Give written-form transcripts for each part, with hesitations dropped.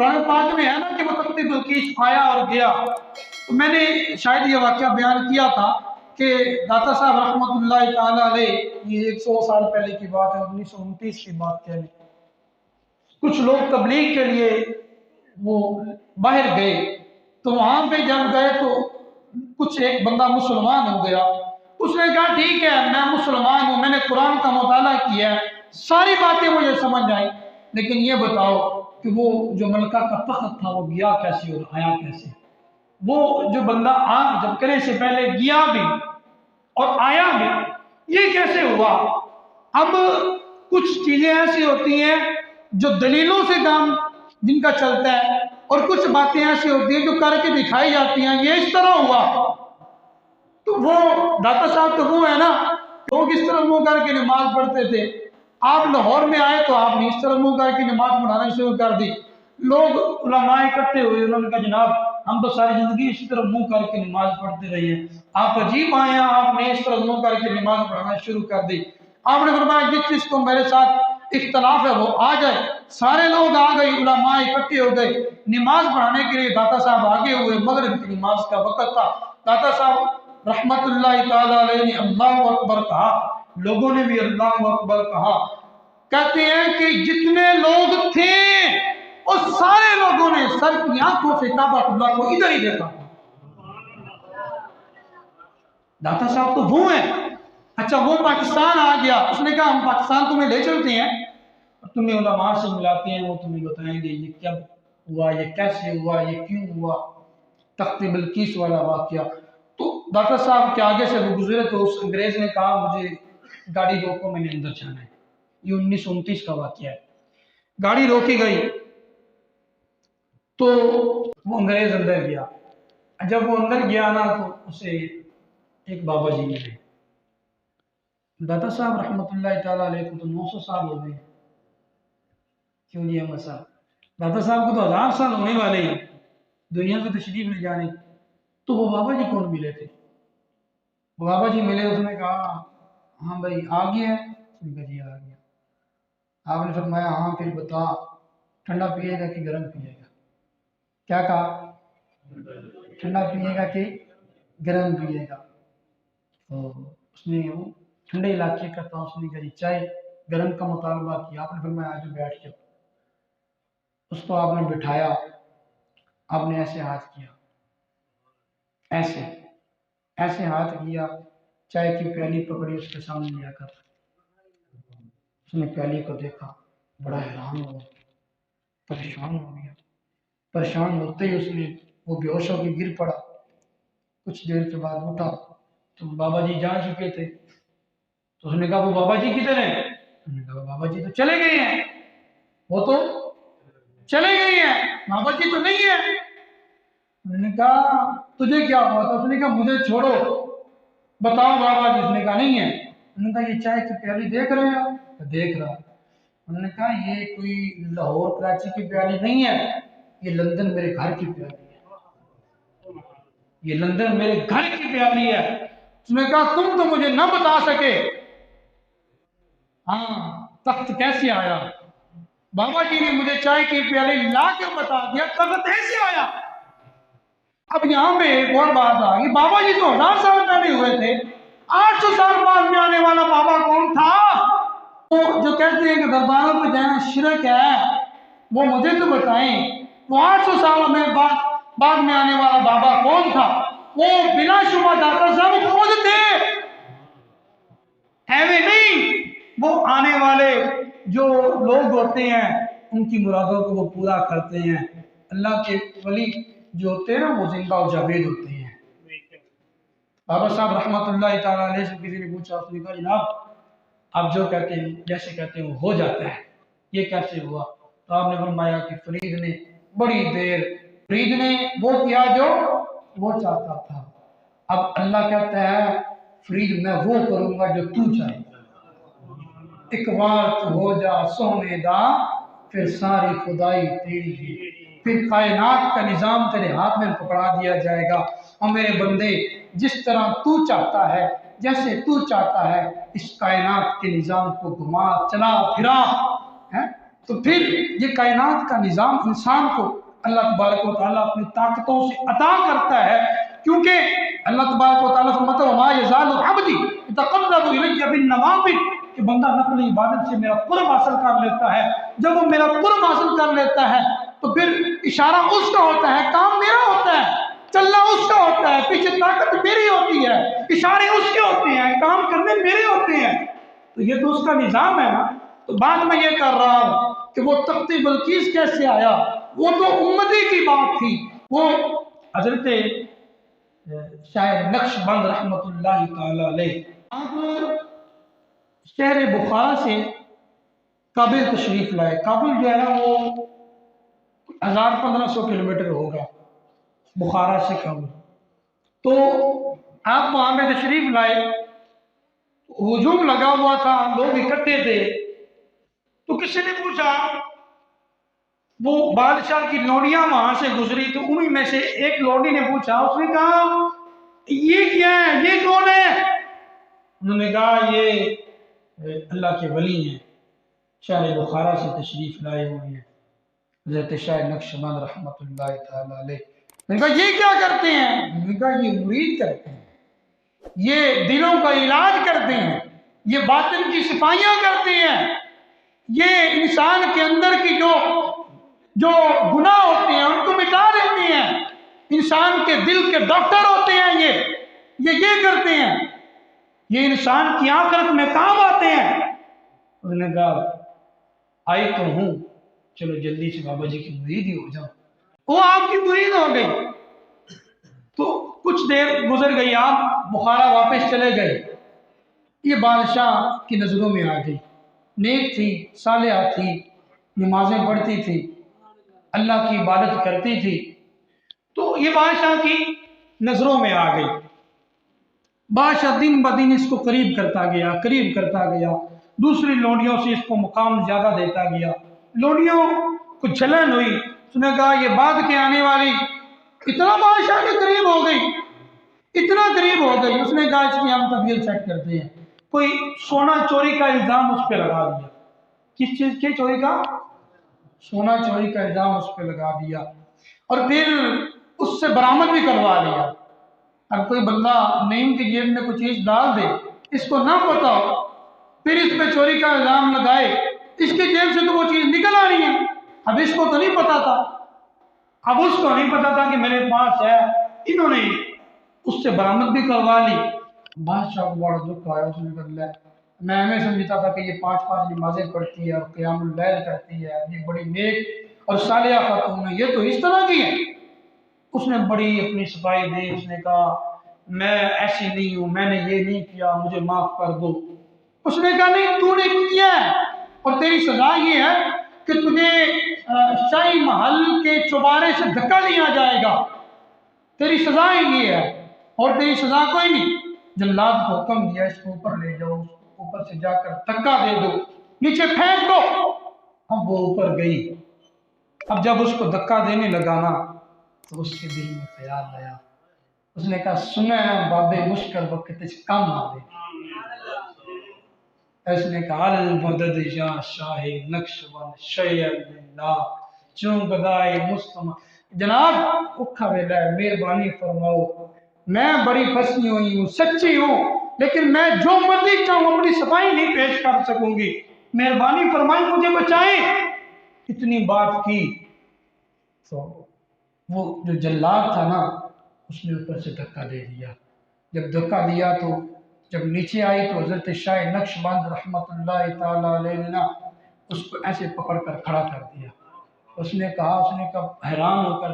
قرآن پاک میں ہے نا کہ وہ تخت بلقیس آیا اور گیا. تو میں نے شاید یہ واقعہ بیان کیا تھا کہ داتا صاحب رحمۃ اللہ تعالیٰ علیہ، یہ 100 سال پہلے کی بات ہے، 1929 کی بات کہہ لیں. کچھ لوگ تبلیغ کے لیے وہ باہر گئے، تو وہاں پہ جب گئے تو کچھ ایک بندہ مسلمان ہو گیا. اس نے کہا ٹھیک ہے میں مسلمان ہوں، میں نے قرآن کا مطالعہ کیا ہے، ساری باتیں مجھے سمجھ آئیں، لیکن یہ بتاؤ کہ وہ جو ملکہ کا تخت تھا وہ گیا کیسے اور آیا کیسے؟ وہ جو بندہ جب کرنے سے پہلے گیا بھی اور آیا بھی، یہ کیسے ہوا؟ اب کچھ چیزیں ایسی ہوتی ہیں جو دلیلوں سے کام جن کا چلتا ہے، اور کچھ باتیں ایسی ہوتی ہیں جو کر کے دکھائی جاتی ہیں. یہ اس طرح ہوا. تو وہ داتا صاحب تو وہ ہے نا، لوگ اس طرح منہ کر کے نماز پڑھتے تھے. آپ لاہور میں آئے تو آپ نے اس طرح منہ کر کے نماز پڑھانا شروع کر دی. لوگ علماء اکٹھے ہوئے، انہوں نے کہا جناب ہم تو ساری زندگی اسی طرح منہ کر کے نماز پڑھتے رہے ہیں، آپ عجیب آئے ہیں، آپ نے اس طرح منہ کر کے نماز پڑھانا شروع کر دی. آپ نے فرمایا جس چیز کو میرے ساتھ اختلاف ہے وہ آ جائے. سارے لوگ آ گئے، علماء اکٹھے ہو گئے. نماز پڑھانے کے لیے داتا صاحب آگے ہوئے. مغرب کی نماز کا وقت تھا. داتا صاحب رحمت اللہ تعالیٰ علیہ نے اللہ اکبر کہا، لوگوں نے بھی اللہ اکبر کہا. کہتے ہیں کہ جتنے لوگ تھے اس سارے لوگوں نے سر کی آنکھوں سے کعبہ اللہ کو ادھر ہی دیکھا. داتا صاحب تو وہ ہیں. اچھا وہ پاکستان آ گیا، اس نے کہا ہم پاکستان تمہیں لے چلتے ہیں، تمہیں علماء سے ملاتے ہیں، وہ تمہیں بتائیں گے یہ کیا ہوا، یہ کیسے ہوا، یہ کیوں ہوا، تخت بلقیس والا واقعہ. تو داتا صاحب کے آگے سے وہ گزرے تو اس انگریز نے کہا مجھے گاڑی روکو، میں نے اندر جانا ہے. یہ 1929 کا واقعہ ہے. گاڑی روکی گئی تو وہ انگریز اندر گیا. جب وہ اندر گیا نا تو اسے ایک بابا جی ملے. داتا صاحب رحمۃ اللہ تعالیٰ علیہ کو تو 900 سال ہو گئے. کیوں نہیں ہے مسئلہ؟ داتا صاحب کو تو 1000 سال ہونے والے ہیں دنیا سے تشریف لے جانے. تو وہ بابا جی کون ملے تھے؟ وہ بابا جی ملے، اس نے کہا ہاں بھائی آ گیا ہے؟ اس نے کہا جی آ گیا. آپ نے فرمایا ہاں پھر بتا ٹھنڈا پیے گا کہ گرم پیے گا؟ کیا کہا؟ ٹھنڈا پیے گا کہ گرم پیے گا؟ تو اس نے وہ ٹھنڈے علاقے کا تھا، اس نے کہا چائے گرم کا مطالبہ کیا. آپ نے فرمایا آج بیٹھ جاؤ. اس کو آپ نے بٹھایا، آپ نے ایسے ہاتھ کیا، ایسے ایسے ہاتھ کیا، چائے کی پیالی پکڑی اس کے سامنے لیا کر. اس نے پیالی کو دیکھا، بڑا حیران ہوا، پریشان ہو گیا. پریشان ہوتے ہی اس نے وہ بے ہوش ہو کے گر پڑا. کچھ دیر کے بعد اٹھا تو بابا جی جا چکے تھے. تو اس نے کہا وہ بابا جی کدھر ہیں؟ اس نے کہا بابا جی تو چلے گئے ہیں. وہ تو چلے گئے ہیں، بابا جی تو نہیں ہے. انہوں نے کہا تجھے کیا ہوا تھا؟ اس نے کہا مجھے چھوڑو، بتاؤ بابا جی. اس نے کہا نہیں ہے. انہوں نے کہا یہ چائے کی پیالی دیکھ رہے ہو؟ دیکھ رہا. انہوں نے کہا یہ کوئی لاہور کراچی کی پیالی نہیں ہے، یہ لندن میرے گھر کی پیالی ہے، یہ لندن میرے گھر کی پیالی ہے. اس نے کہا تم تو مجھے نہ بتا سکے ہاں تخت کیسے آیا؟ بابا جی نے مجھے چائے کی پیالی لا کے بتا دیا، تخت ایسے آیا. اب یہاں پہ ایک اور بات آ گئی، بابا جی تو 1000 سال پہلے ہوئے تھے، 800 سال بعد میں آنے والا بابا کون تھا؟ وہ جو کہتے ہیں کہ درباروں پہ جانا شرک ہے، وہ مجھے تو بتائیں وہ 800 سال میں بعد میں آنے والا بابا کون تھا؟ وہ بلا شبہ داتا صاحب خود تھے، ایویں نہیں. وہ آنے والے جو لوگ ہوتے ہیں ان کی مرادوں کو وہ پورا کرتے ہیں. اللہ کے ولی جو ہوتے ہیں نا وہ زندہ و جاوید ہوتے ہیں. بابا صاحب رحمت اللہ تعالیٰ علیہ سے کسی نے پوچھا، اس نے کہا جناب آپ جو کہتے ہیں جیسے کہتے ہیں وہ ہو جاتا ہے، یہ کیسے ہوا؟ تو آپ نے فرمایا کہ فرید نے بڑی دیر فرید نے وہ کیا جو وہ چاہتا تھا. اب اللہ کہتا ہے فرید میں وہ کروں گا جو تو چاہے. ایک بار تو ہو جا سونے دا پھر ساری خدائی تیری ہے، پھر کائنات کا نظام تیرے ہاتھ میں پکڑا دیا جائے گا. اور میرے بندے جس طرح تو چاہتا ہے، جیسے تو چاہتا ہے، اس کائنات کے نظام کو گھما چلا پھرا ہے. تو پھر یہ کائنات کا نظام انسان کو اللہ تبارک و تعالیٰ اپنی طاقتوں سے عطا کرتا ہے، کیونکہ اللہ تبارک و تعالیٰ فرماتا ہے وَمَا يَزَالُ عَبْدِي يَتَقَرَّبُ إِلَيَّ بِالنَّوَافِلِ کہ بندہ نفل عبادت سے میرا قرب حاصل کر لیتا ہے۔ جب وہ میرا قرب حاصل کر لیتا ہے تو پھر اشارہ اس کا ہوتا ہے، کام میرا ہوتا ہے، چلنا اس کا ہوتا ہے، پیچھے طاقت میری ہوتی ہے، اشارے اس کے ہوتے ہیں، کام کرنے میرے ہوتے ہیں۔ تو یہ تو اس کا نظام ہے نا۔ تو بعد میں یہ کر رہا ہوں کہ وہ تخت بلقیس کیسے آیا، وہ تو امتی کی بات تھی۔ وہ حضرت شاعر نقش بند رحمت اللہ تعالی علیہ آپ شہر بخارا سے کابل تشریف لائے۔ کابل جو ہے نا وہ 1500 کلومیٹر ہوگا بخارا سے کابل۔ تو آپ وہاں میں تشریف لائے، ہجوم لگا ہوا تھا، لوگ اکٹھے تھے۔ تو کسی نے پوچھا، وہ بادشاہ کی لوڈیاں وہاں سے گزری، تو انہی میں سے ایک لوڈی نے پوچھا، اس نے کہا یہ کیا ہے، یہ کون ہے؟ انہوں نے کہا یہ اللہ کے ولی ہیں، شہر بخارا سے تشریف لائے ہوئے ہیں، حضرت شاہ نقش بند رحمت اللہ تعالی علیہ۔ میں نے کہا یہ کیا کرتے ہیں؟ میں نے کہا یہ مرید کرتے ہیں، یہ دلوں کا علاج کرتے ہیں، یہ باطن کی صفائیاں کرتے ہیں، یہ انسان کے اندر کی جو گناہ ہوتے ہیں ان کو مٹا دیتے ہیں، انسان کے دل کے ڈاکٹر ہوتے ہیں، یہ کرتے ہیں، یہ انسان کی آخرت میں کام آتے ہیں۔ انہوں نے کہا آئی تو ہوں، چلو جلدی سے بابا جی کی مرید ہی ہو جاؤ۔ وہ آپ کی مرید ہو گئی۔ تو کچھ دیر گزر گئی، آپ بخارا واپس چلے گئے۔ یہ بادشاہ کی نظروں میں آ گئی، نیک تھی، صالحہ تھی، نمازیں پڑھتی تھی، اللہ کی عبادت کرتی تھی۔ تو یہ بادشاہ کی نظروں میں آ گئی۔ بادشاہ دن بدن اس کو قریب کرتا گیا، دوسری لوڈیوں سے اس کو مقام زیادہ دیتا گیا۔ لوڈیوں کو جلن ہوئی، اس نے کہا یہ بعد کے آنے والی اتنا بادشاہ کے قریب ہو گئی، اتنا قریب ہو گئی۔ اس نے کہا اس کی ہم طبیعت سیٹ کرتے ہیں۔ کوئی سونا چوری کا الزام اس پہ لگا دیا۔ کس چیز کے چوری کا؟ سونا چوری کا الزام اس پہ لگا دیا، اور پھر اس سے برآمد بھی کروا لیا۔ اب کوئی بندہ نیم کی جیب میں کوئی چیز ڈال دے، اس کو نہ پتا ہو، پھر اس پہ چوری کا الزام لگائے، اس کی جیب سے تو وہ چیز نکل آنی ہے۔ اب اس کو تو نہیں پتا تھا، اب اس کو نہیں پتا تھا کہ میرے پاس ہے، انہوں نے اس سے برآمد بھی کروا لی۔ بادشاہ کو بڑا دکھ آیا، اس نے کہا میں ہمیں سمجھتا تھا کہ یہ 5 نمازیں پڑھتی ہے اور قیام اللیل کرتی ہے، یہ بڑی نیک اور صالحہ خاتون ہے، یہ تو اس طرح کی ہے۔ اس نے بڑی اپنی صفائی دی، اس نے کہا میں ایسی نہیں ہوں، میں نے یہ نہیں کیا، مجھے معاف کر دو۔ اس نے کہا نہیں، تو نے کیا ہے، اور تیری سزا یہ ہے کہ تجھے شاہی محل کے چوبارے سے دھکا دیا جائے گا، تیری سزا یہ ہے، اور تیری سزا کوئی نہیں۔ جلاد کو حکم دیا اس کو اوپر لے جاؤ، اوپر سے جا کر دھکا دے دو، نیچے پھینک دو۔ اب وہ اوپر گئی، اب جب اس کو دھکا دینے لگا نا تو اس کے دل میں خیال آیا، اس نے کہا سنے بابے مشکل وقت کم آ دے۔ اس نے کہا المدد یا شاہ نقش بند شیع اللہ چون گدائے مستمع، جناب اکھا ویلا ہے، مہربانی فرماؤ، میں بڑی پھنسی ہوئی ہوں، سچی ہوں، لیکن میں جو مرضی چاہوں اپنی صفائی نہیں پیش کر سکوں گی، مہربانی فرمائی مجھے بچائیں۔ اتنی بات کی تو وہ جو جلاد تھا نا اس نے اوپر سے دھکا دے دیا۔ جب دھکا دیا تو جب نیچے آئی تو حضرت شاہ نقش بند رحمت اللہ تعالی علیہ نے نا اس کو ایسے پکڑ کر کھڑا کر دیا۔ اس نے کہا حیران ہو کر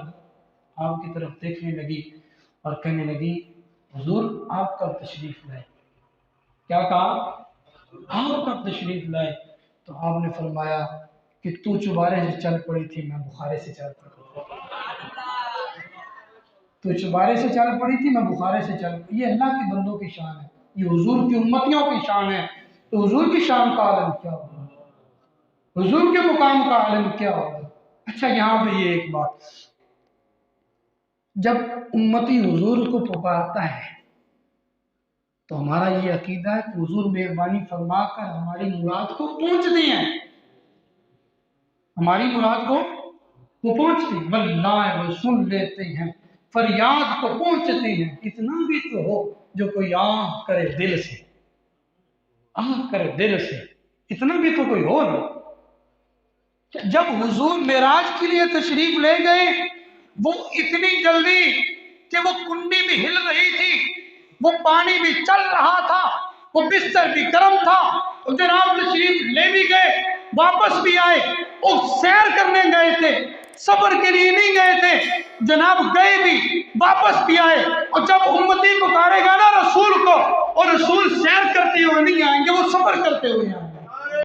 آپ کی طرف دیکھنے لگی اور کہنے لگی حضور آپ کب تشریف لائے؟ کیا کہا؟ آپ کب تشریف لائے؟ تو آپ نے فرمایا کہ تو چوبارے سے چل پڑی تھی، میں بخارے سے چل پڑی تھی۔ تو چوبارے سے چل پڑی تھی، میں بخارے سے چل پڑی۔ یہ اللہ کے بندوں کی شان ہے، یہ حضور کی امتیوں کی شان ہے۔ تو حضور کی شان کا عالم کیا ہوگا، حضور کے مقام کا عالم کیا ہوگا۔ اچھا یہاں پہ یہ ایک بات، جب امتی حضور کو پکارتا ہے تو ہمارا یہ عقیدہ ہے کہ حضور مہربانی فرما کر ہماری مراد کو پہنچ دیں ہیں۔ ہماری مراد کو وہ پہنچتی، واللہ وہ سن لیتے ہیں، فریاد کو پہنچتے ہیں، اتنا بھی تو ہو جو کوئی آہ کرے دل سے، آہ کرے دل سے، اتنا بھی تو کوئی ہو نا۔ جب حضور معراج کے لیے تشریف لے گئے، وہ اتنی جلدی کہ وہ کنڈی بھی ہل رہی تھی، وہ پانی بھی چل رہا تھا، وہ بستر بھی گرم تھا، اور جناب تشریف لے بھی گئے، واپس بھی آئے، اور سیر کرنے گئے تھے، سفر کے لیے نہیں گئے تھے، جناب گئے بھی واپس بھی آئے۔ اور جب امتی پکارے گا نا رسول کو، اور رسول سیر کرتے ہوئے نہیں آئیں گے، وہ سفر کرتے ہوئے آئیں گے۔